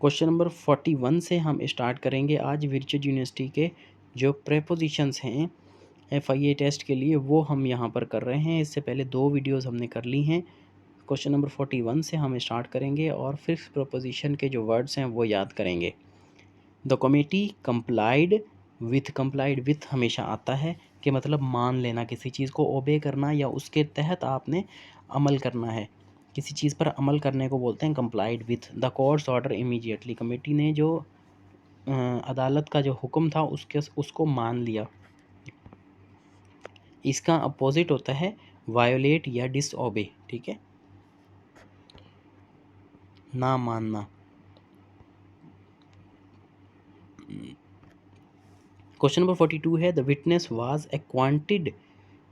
Question number 41 से हम start करेंगे आज। वर्चुअल यूनिवर्सिटी के जो प्रेपोजिशंस हैं FIA टेस्ट के लिए वो हम यहाँ पर कर रहे हैं। इससे पहले 2 वीडियोस हमने कर ली हैं। क्वेश्चन नंबर 41 से हम स्टार्ट करेंगे और फिफ्थ प्रोपोजिशन के जो वर्ड्स हैं वो याद करेंगे। द कमेटी कंप्लाइड विथ हमेशा आता है कि मतलब मान लेना, किसी चीज़ को ओबे करना या उसके तहत आपने अमल करना है। किसी चीज़ पर अमल करने को बोलते हैं complied with. The courts order immediately, committee ने जो अदालत का जो हुक्म था उसको मान लिया। इसका अपोजिट होता है वायोलेट या डिसओबे, ठीक है, ना मानना। क्वेश्चन नंबर 42 है the witness was acquainted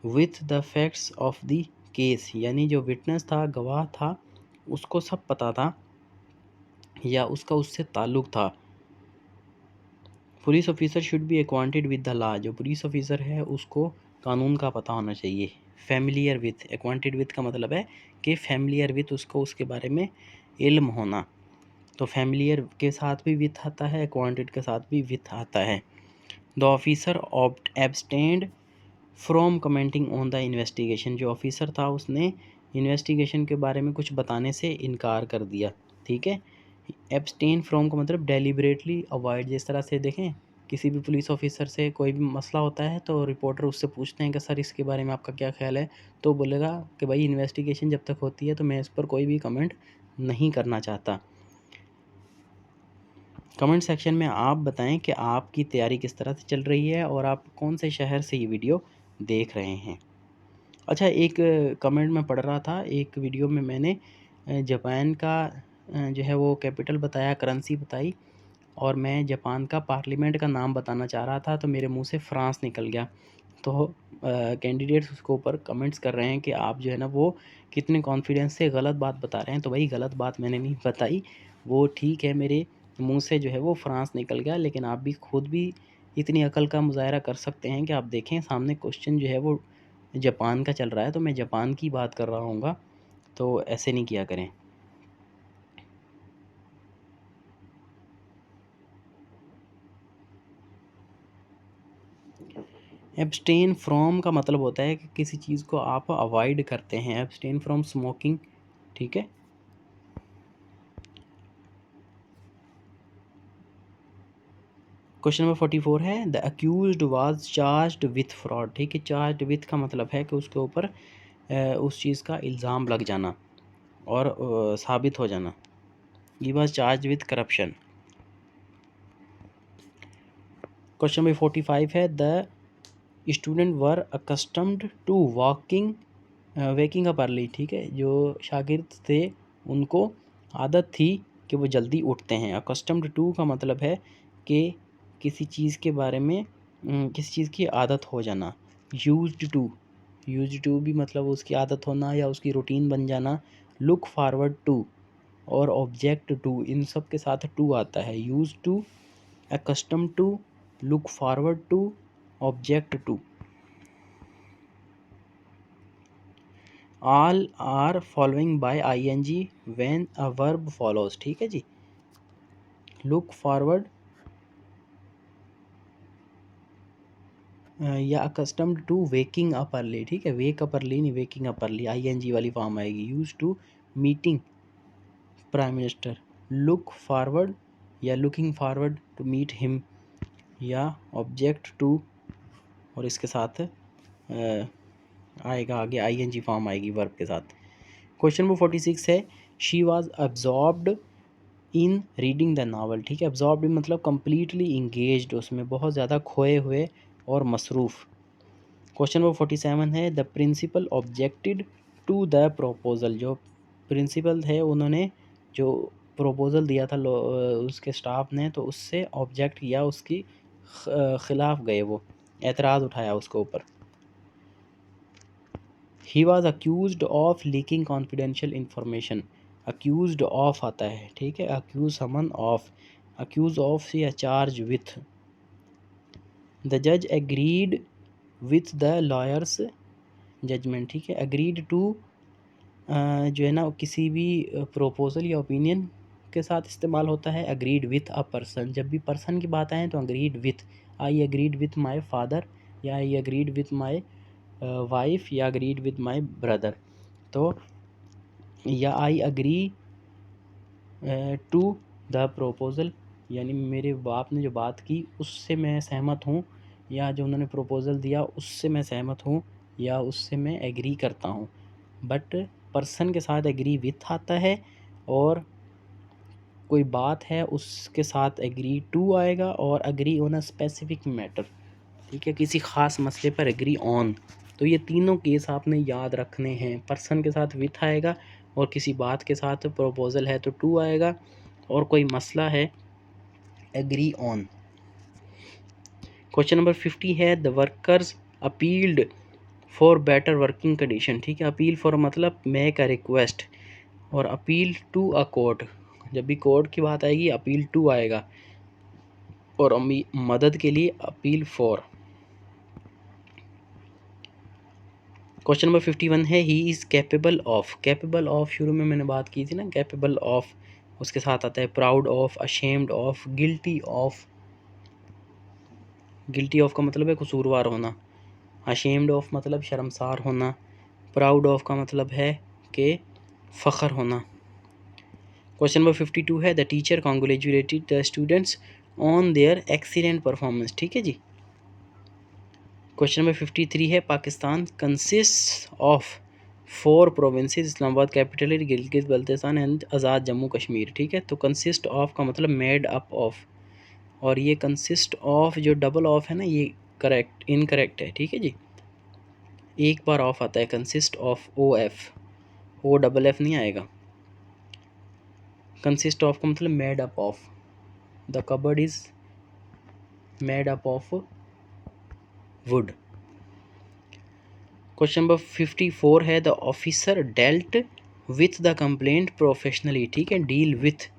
with the facts of the case, यानी जो विटनेस था, गवाह था, उसको सब पता था या उसका उससे ताल्लुक़ था। Police officer should be acquainted with the law, जो पुलिस ऑफिसर है उसको कानून का पता होना चाहिए। फैमिलियर विथ, एक्वांटेड विथ का मतलब है कि फैमिलियर विथ, उसको उसके बारे में इल्म होना। तो फैमिलियर के साथ भी विथ आता है, एक्वांटेड के साथ भी विथ आता है। The officer abstained from commenting on the investigation, जो ऑफिसर था उसने इन्वेस्टिगेशन के बारे में कुछ बताने से इनकार कर दिया, ठीक है। एब्सटेन फ्रॉम का मतलब डेलिबरेटली अवॉइड। जिस तरह से देखें किसी भी पुलिस ऑफिसर से कोई भी मसला होता है तो रिपोर्टर उससे पूछते हैं कि सर इसके बारे में आपका क्या ख्याल है, तो बोलेगा कि भाई इन्वेस्टिगेशन जब तक होती है तो मैं इस पर कोई भी कमेंट नहीं करना चाहता। कमेंट सेक्शन में आप बताएं कि आपकी तैयारी किस तरह से चल रही है और आप कौन से शहर से ये वीडियो देख रहे हैं। अच्छा, एक कमेंट में पढ़ रहा था, एक वीडियो में मैंने जापान का जो है वो कैपिटल बताया, करेंसी बताई, और मैं जापान का पार्लियामेंट का नाम बताना चाह रहा था तो मेरे मुंह से फ्रांस निकल गया। तो कैंडिडेट्स उसके ऊपर कमेंट्स कर रहे हैं कि आप जो है ना वो कितने कॉन्फिडेंस से गलत बात बता रहे हैं। तो भाई गलत बात मैंने नहीं बताई, वो ठीक है, मेरे मुंह से जो है वो फ्रांस निकल गया। लेकिन आप भी खुद भी इतनी अकल का मुजाहरा कर सकते हैं कि आप देखें सामने क्वेश्चन जो है वो जापान का चल रहा है तो मैं जापान की बात कर रहा हूँगा, तो ऐसे नहीं किया करें। एब्सटेन फ्रॉम का मतलब होता है कि किसी चीज़ को आप अवॉइड करते हैं। एब्सटेन फ्रॉम स्मोकिंग, ठीक है। क्वेश्चन नंबर 44 है the accused was charged with fraud, ठीक है। चार्ज्ड विथ का मतलब है कि उसके ऊपर उस चीज़ का इल्ज़ाम लग जाना और साबित हो जाना। He was charged with corruption. Question number 45 है the student were accustomed to waking up early, ठीक है। जो शागिर्द थे उनको आदत थी कि वो जल्दी उठते हैं। अकस्टम्ड टू का मतलब है कि किसी चीज़ के बारे में किसी चीज़ की आदत हो जाना। यूज्ड टू भी मतलब उसकी आदत होना या उसकी रूटीन बन जाना। लुक फॉरवर्ड टू और ऑब्जेक्ट टू, इन सब के साथ टू आता है। Used to, accustomed to, look forward to, object to. All are following by ING when a verb follows, ठीक है जी। लुक फॉरवर्ड या accustomed to waking up early, ठीक है। वेक अप अर्ली नहीं, वेकिंग अप अर्ली ING वाली form आएगी। Use to meeting prime minister. Look forward या looking forward to meet him या ऑब्जेक्ट टू, और इसके साथ आएगा आगे ING फॉर्म आएगी वर्ब के साथ। क्वेश्चन नंबर 46 है she was absorbed in reading the novel, ठीक है। अब्जॉर्ब्ड मतलब कम्प्लीटली इंगेज्ड, उसमें बहुत ज़्यादा खोए हुए और मसरूफ़। क्वेश्चन नंबर 47 है the principal objected to the proposal, जो प्रिंसिपल थे उन्होंने जो प्रोपोज़ल दिया था उसके स्टाफ ने, तो उससे ऑब्जेक्ट किया, उसकी ख़िलाफ़ गए, वो एतराज़ उठाया उसके ऊपर। He was accused of leaking confidential information. Accused of आता है, ठीक है। Accuse someone of, accuse of या चार्ज विथ। द जज agreed with the lawyer's judgement, ठीक है। एग्रीड टू जो है ना किसी भी प्रोपोज़ल या ओपिनियन किसके साथ इस्तेमाल होता है? Agreed with a person. जब भी पर्सन की बात आए तो agreed with, I agreed with my father, या I agreed with my wife, या अग्रीड विथ माई ब्रदर। तो या I agree to the proposal, यानी मेरे बाप ने जो बात की उससे मैं सहमत हूँ, या जो उन्होंने प्रपोज़ल दिया उससे मैं सहमत हूँ, या उससे मैं एग्री करता हूँ। बट पर्सन के साथ एग्री विथ आता है, और कोई बात है उसके साथ एग्री टू आएगा, और agree on a specific matter, ठीक है, किसी ख़ास मसले पर एग्री ऑन। तो ये तीनों केस आपने याद रखने हैं। पर्सन के साथ विथ आएगा, और किसी बात के साथ प्रपोज़ल है तो टू आएगा, और कोई मसला है एग्री ऑन। क्वेश्चन नंबर 50 है the workers appealed for better working condition, ठीक है। अपील फॉर मतलब मेक अ रिक्वेस्ट, और अपील टू अ कोर्ट, जब भी कोर्ट की बात आएगी अपील टू आएगा, और मदद के लिए अपील फॉर। क्वेश्चन नंबर 51 है he is capable of. Capable of शुरू में मैंने बात की थी ना, कैपेबल ऑफ, उसके साथ आता है proud of, ashamed of, guilty of. Guilty of का मतलब है कसूरवार होना, अशेम्ड ऑफ मतलब शर्मसार होना, प्राउड ऑफ का मतलब है कि फ़ख्र होना। क्वेश्चन नंबर 52 है the teacher congratulated the students on their excellent performance, ठीक है जी। क्वेश्चन नंबर 53 है Pakistan consist of 4 provinces, Islamabad capital है, गिलगित बल्तिस्तान एंड आज़ाद जम्मू कश्मीर, ठीक है। तो कंसिस्ट ऑफ का मतलब मेड अप ऑफ, और ये कंसिस्ट ऑफ जो डबल ऑफ है ना ये करेक्ट इनकरेक्ट है, ठीक है जी। एक बार ऑफ आता है, consist of O F, O double F नहीं आएगा। कंसिस्ट ऑफ का मतलब made up of, the cupboard is made up of wood. Question number 54 है the officer dealt with the complaint professionally, ठीक है। डील विथ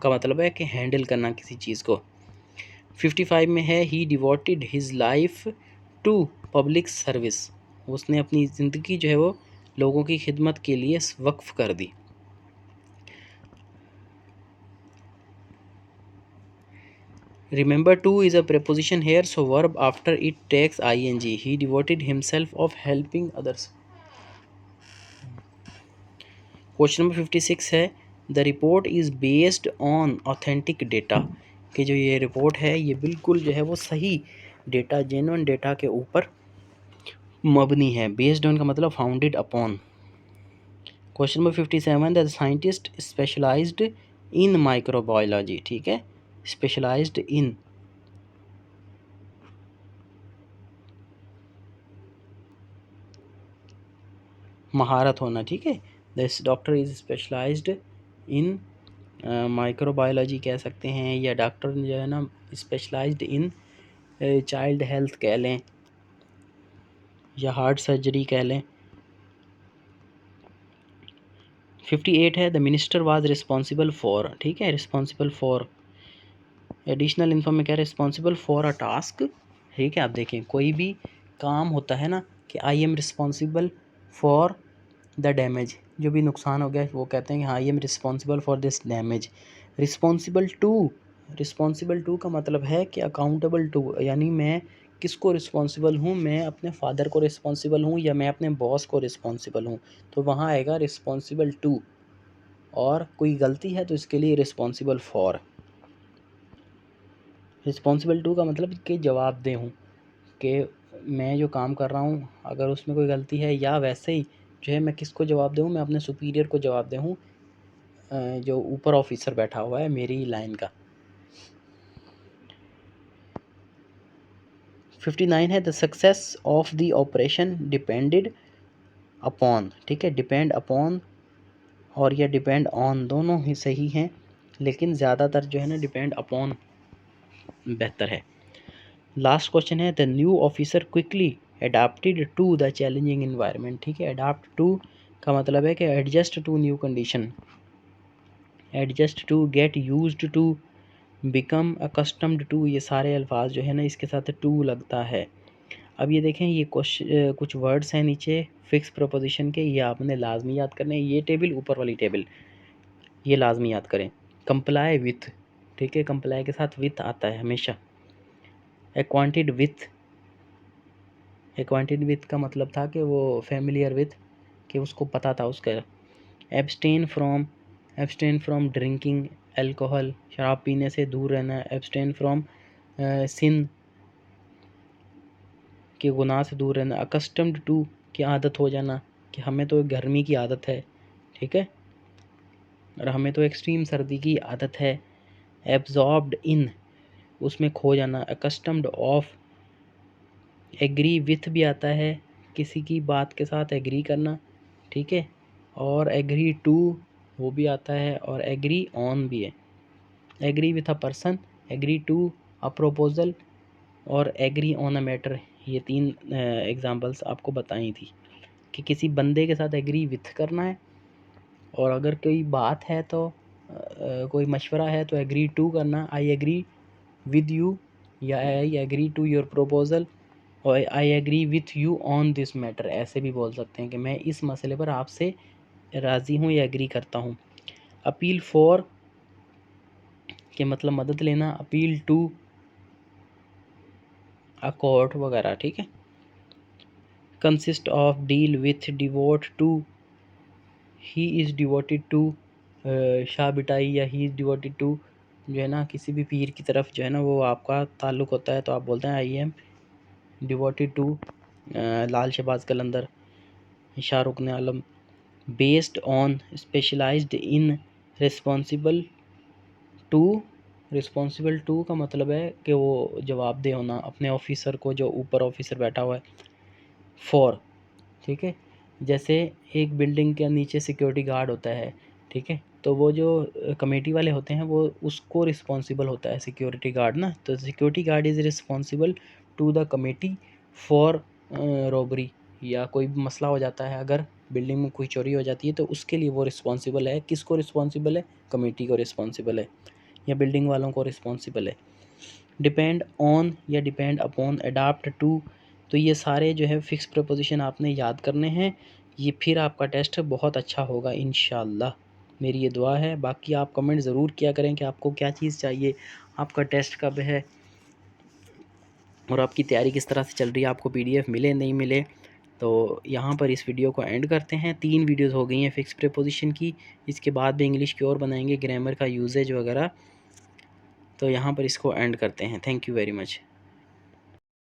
का मतलब है कि हैंडल करना किसी चीज़ को। 55 में है ही devoted his life to public service, उसने अपनी ज़िंदगी जो है वो लोगों की खिदमत के लिए वक्फ कर दी। Remember to is a preposition here, so verb after it takes ing. He devoted himself of helping others. Question number 56 है the report is based on authentic data, कि जो ये रिपोर्ट है ये बिल्कुल जो है वो सही डेटा, जेन्युइन डेटा के ऊपर मबनी है। बेस्ड ऑन का मतलब founded upon. Question number 57 the scientist specialised in microbiology, ठीक है। स्पेशलाइज्ड इन, महारत होना, ठीक है। This doctor is specialised in microbiology कह सकते हैं, या डॉक्टर जो है ना स्पेशलाइज्ड इन चाइल्ड हेल्थ कह लें, या हार्ट सर्जरी कह लें। 58 है the minister was responsible for, ठीक है। रिस्पॉन्सिबल फॉर एडिशनल इन्फो में क्या, रिस्पॉन्सिबल फॉर अ टास्क, ठीक है। आप देखें कोई भी काम होता है ना कि आई am responsible for the damage, जो भी नुकसान हो गया वो कहते हैं कि हाँ I am responsible for this damage. Responsible to का मतलब है कि अकाउंटेबल टू, यानी मैं किसको रिस्पॉन्सिबल हूँ, मैं अपने फादर को रिस्पॉन्सिबल हूँ, या मैं अपने बॉस को रिस्पॉन्सिबल हूँ, तो वहाँ आएगा रिस्पॉन्सिबल टू। और कोई गलती है तो इसके लिए रिस्पॉन्सिबल फॉर। रिस्पॉन्सिबल टू का मतलब कि जवाबदेह हूँ, कि मैं जो काम कर रहा हूँ अगर उसमें कोई गलती है, या वैसे ही जो है मैं किसको जवाब दूँ, मैं अपने सुपीरियर को जवाब दे हूँ, जो ऊपर ऑफिसर बैठा हुआ है मेरी लाइन का। 59 है the success of the operation depended upon, ठीक है। डिपेंड अपॉन और या डिपेंड ऑन दोनों ही सही हैं, लेकिन ज़्यादातर जो है ना डिपेंड अपॉन बेहतर है। लास्ट क्वेश्चन है the new officer quickly adapted to the challenging environment, ठीक है। अडाप्ट टू का मतलब है कि adjust to new condition, adjust to, get used to, become accustomed to, ये सारे अल्फाज जो है ना इसके साथ टू लगता है। अब ये देखें ये कुछ वर्ड्स हैं नीचे फिक्स प्रोपोजिशन के, ये आपने लाजमी याद करने हैं। ये टेबल ऊपर वाली टेबल ये लाजमी याद करें। कंप्लाई विथ, ठीक है, कंप्लाई के साथ विथ आता है हमेशा। एक्वांटेड विथ का मतलब था कि वो फेमिलियर विथ, कि उसको पता था उसका। एब्सटेन फ्रॉम ड्रिंकिंग अल्कोहल, शराब पीने से दूर रहना। एब्सटेन फ्रॉम सिन, कि गुनाह से दूर रहना। अकस्टम्ड टू, की आदत हो जाना, कि हमें तो गर्मी की आदत है, ठीक है, और हमें तो एक्सट्रीम सर्दी की आदत है। एब्जॉर्ब्ड इन, उसमें खो जाना। अकस्टम्ड ऑफ, एग्री विथ भी आता है, किसी की बात के साथ एग्री करना, ठीक है, और एग्री टू वो भी आता है, और एग्री ऑन भी है। Agree with a person, agree to a proposal, और एग्री ऑन अ मैटर, ये 3 एग्जांपल्स आपको बताई थी कि किसी बंदे के साथ एग्री विथ करना है, और अगर कोई बात है तो कोई मशवरा है तो एग्री टू करना, आई एग्री विद यू, या I agree to your proposal, और I agree with you on this matter, ऐसे भी बोल सकते हैं कि मैं इस मसले पर आपसे राज़ी हूँ या एग्री करता हूँ। अपील फॉर, के मतलब मदद लेना। अपील टू अ कोर्ट वगैरह, ठीक है। Consist of, deal with, devote to, he is devoted to Shah Bhitai, या ही इज़ डिवोटेड टू, जो है ना किसी भी पीर की तरफ जो है ना वो आपका ताल्लुक़ होता है तो आप बोलते हैं I am devoted to Lal Shahbaz Qalandar, Shahrukh ने Alam. Based on, specialized in, responsible to का मतलब है कि वो जवाबदेह होना अपने ऑफिसर को, जो ऊपर ऑफिसर बैठा हुआ है। फॉर, ठीक है, जैसे एक बिल्डिंग के नीचे सिक्योरिटी गार्ड होता है, ठीक है, तो वो जो कमेटी वाले होते हैं वो उसको रिस्पॉन्सिबल होता है सिक्योरिटी गार्ड ना, तो security guard is responsible to the committee for robbery, या कोई मसला हो जाता है अगर बिल्डिंग में कोई चोरी हो जाती है तो उसके लिए वो रिस्पॉन्सिबल है। किसको रिस्पॉन्सिबल है? कमेटी को रिस्पॉन्सिबल है, या बिल्डिंग वालों को रिस्पॉन्सिबल है। डिपेंड ऑन या डिपेंड अपॉन, अडाप्ट टू, तो ये सारे जो है फिक्स प्रपोजिशन आपने याद करने हैं। ये फिर आपका टेस्ट बहुत अच्छा होगा इंशाल्लाह, मेरी ये दुआ है। बाकी आप कमेंट ज़रूर किया करें कि आपको क्या चीज़ चाहिए, आपका टेस्ट कब है, और आपकी तैयारी किस तरह से चल रही है, आपको PDF मिले नहीं मिले। तो यहाँ पर इस वीडियो को एंड करते हैं। 3 वीडियोज़ हो गई हैं फिक्स प्रपोजिशन की, इसके बाद भी इंग्लिश की और बनाएंगे, ग्रामर का यूजेज वगैरह। तो यहाँ पर इसको एंड करते हैं। Thank you very much.